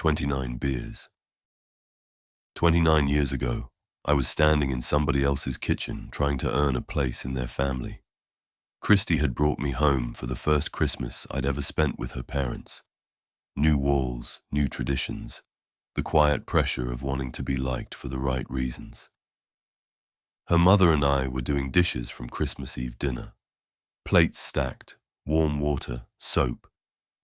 29 beers. 29 years ago, I was standing in somebody else's kitchen trying to earn a place in their family. Christy had brought me home for the first Christmas I'd ever spent with her parents. New walls, new traditions, the quiet pressure of wanting to be liked for the right reasons. Her mother and I were doing dishes from Christmas Eve dinner. Plates stacked, warm water, soap,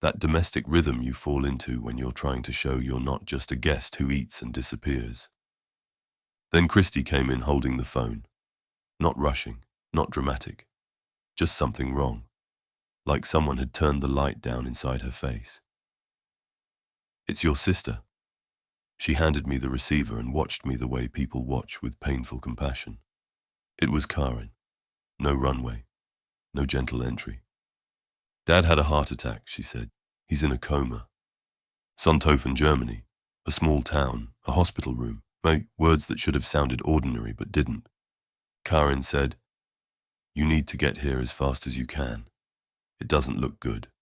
that domestic rhythm you fall into when you're trying to show you're not just a guest who eats and disappears. Then Christy came in holding the phone. Not rushing, not dramatic. Just something wrong. Like someone had turned the light down inside her face. "It's your sister." She handed me the receiver and watched me the way people watch with painful compassion. It was Karen. No runway. No gentle entry. "Dad had a heart attack," she said. "He's in a coma." Sonthofen, Germany. A small town. A hospital room. Words that should have sounded ordinary but didn't. Karen said, "You need to get here as fast as you can. It doesn't look good."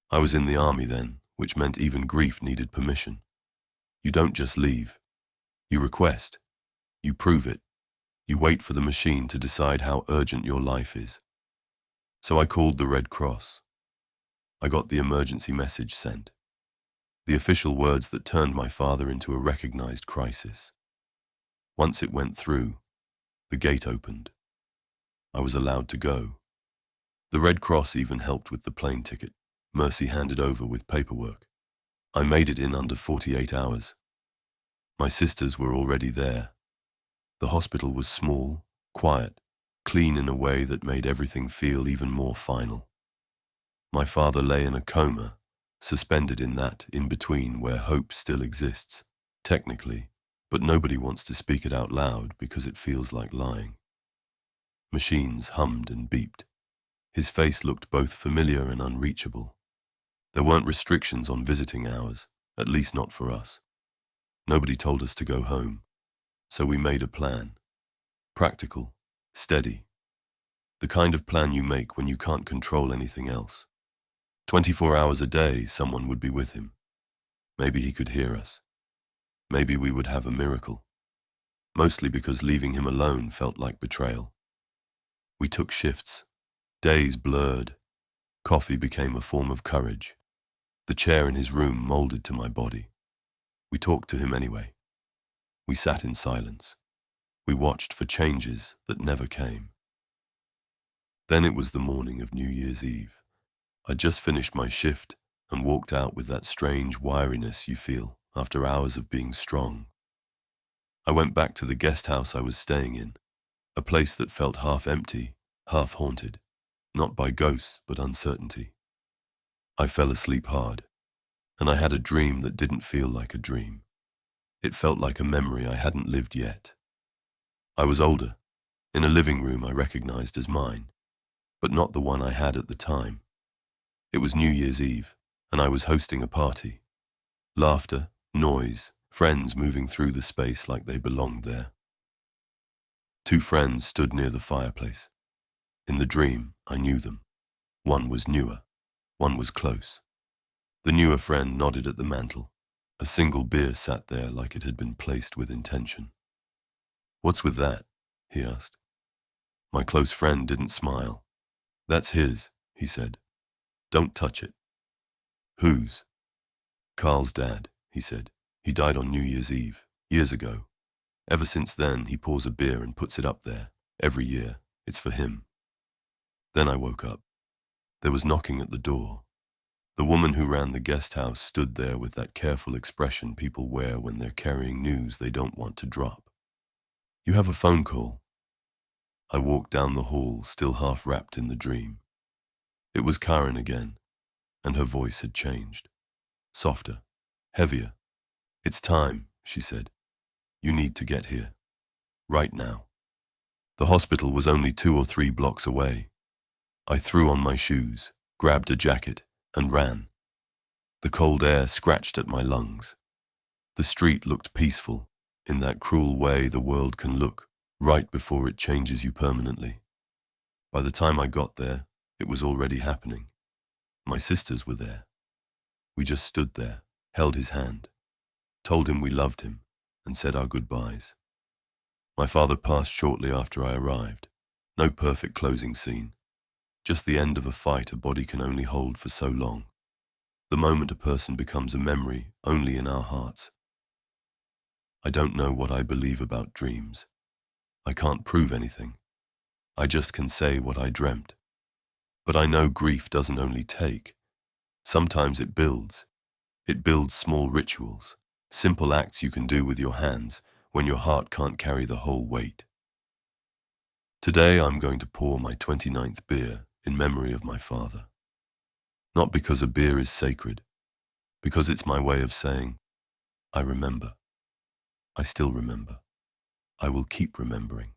I was in the army then, which meant even grief needed permission. You don't just leave. You request. You prove it. You wait for the machine to decide how urgent your life is. So I called the Red Cross. I got the emergency message sent. The official words that turned my father into a recognized crisis. Once it went through, the gate opened. I was allowed to go. The Red Cross even helped with the plane ticket. Mercy handed over with paperwork. I made it in under 48 hours. My sisters were already there. The hospital was small, quiet, clean in a way that made everything feel even more final. My father lay in a coma, suspended in that in-between where hope still exists, technically, but nobody wants to speak it out loud because it feels like lying. Machines hummed and beeped. His face looked both familiar and unreachable. There weren't restrictions on visiting hours, at least not for us. Nobody told us to go home, so we made a plan. Practical, steady. The kind of plan you make when you can't control anything else. 24 hours a day, someone would be with him. Maybe he could hear us. Maybe we would have a miracle. Mostly because leaving him alone felt like betrayal. We took shifts. Days blurred. Coffee became a form of courage. The chair in his room molded to my body. We talked to him anyway. We sat in silence. We watched for changes that never came. Then it was the morning of New Year's Eve. I'd just finished my shift and walked out with that strange wiriness you feel after hours of being strong. I went back to the guest house I was staying in, a place that felt half empty, half haunted, not by ghosts but uncertainty. I fell asleep hard, and I had a dream that didn't feel like a dream. It felt like a memory I hadn't lived yet. I was older, in a living room I recognized as mine, but not the one I had at the time. It was New Year's Eve, and I was hosting a party. Laughter, noise, friends moving through the space like they belonged there. Two friends stood near the fireplace. In the dream, I knew them. One was newer. One was close. The newer friend nodded at the mantel. A single beer sat there like it had been placed with intention. "What's with that?" he asked. My close friend didn't smile. "That's his," he said. "Don't touch it." "Whose?" "Carl's dad," he said. "He died on New Year's Eve, years ago. Ever since then, he pours a beer and puts it up there, every year. It's for him." Then I woke up. There was knocking at the door. The woman who ran the guest house stood there with that careful expression people wear when they're carrying news they don't want to drop. "You have a phone call." I walked down the hall, still half wrapped in the dream. It was Karen again, and her voice had changed. Softer, heavier. "It's time," she said. "You need to get here. Right now." The hospital was only 2 or 3 blocks away. I threw on my shoes, grabbed a jacket, and ran. The cold air scratched at my lungs. The street looked peaceful, in that cruel way the world can look, right before it changes you permanently. By the time I got there, it was already happening. My sisters were there. We just stood there, held his hand, told him we loved him, and said our goodbyes. My father passed shortly after I arrived. No perfect closing scene, just the end of a fight a body can only hold for so long. The moment a person becomes a memory only in our hearts. I don't know what I believe about dreams. I can't prove anything. I just can say what I dreamt. But I know grief doesn't only take. Sometimes it builds. It builds small rituals, simple acts you can do with your hands when your heart can't carry the whole weight. Today I'm going to pour my 29th beer in memory of my father. Not because a beer is sacred, because it's my way of saying, I remember. I still remember. I will keep remembering.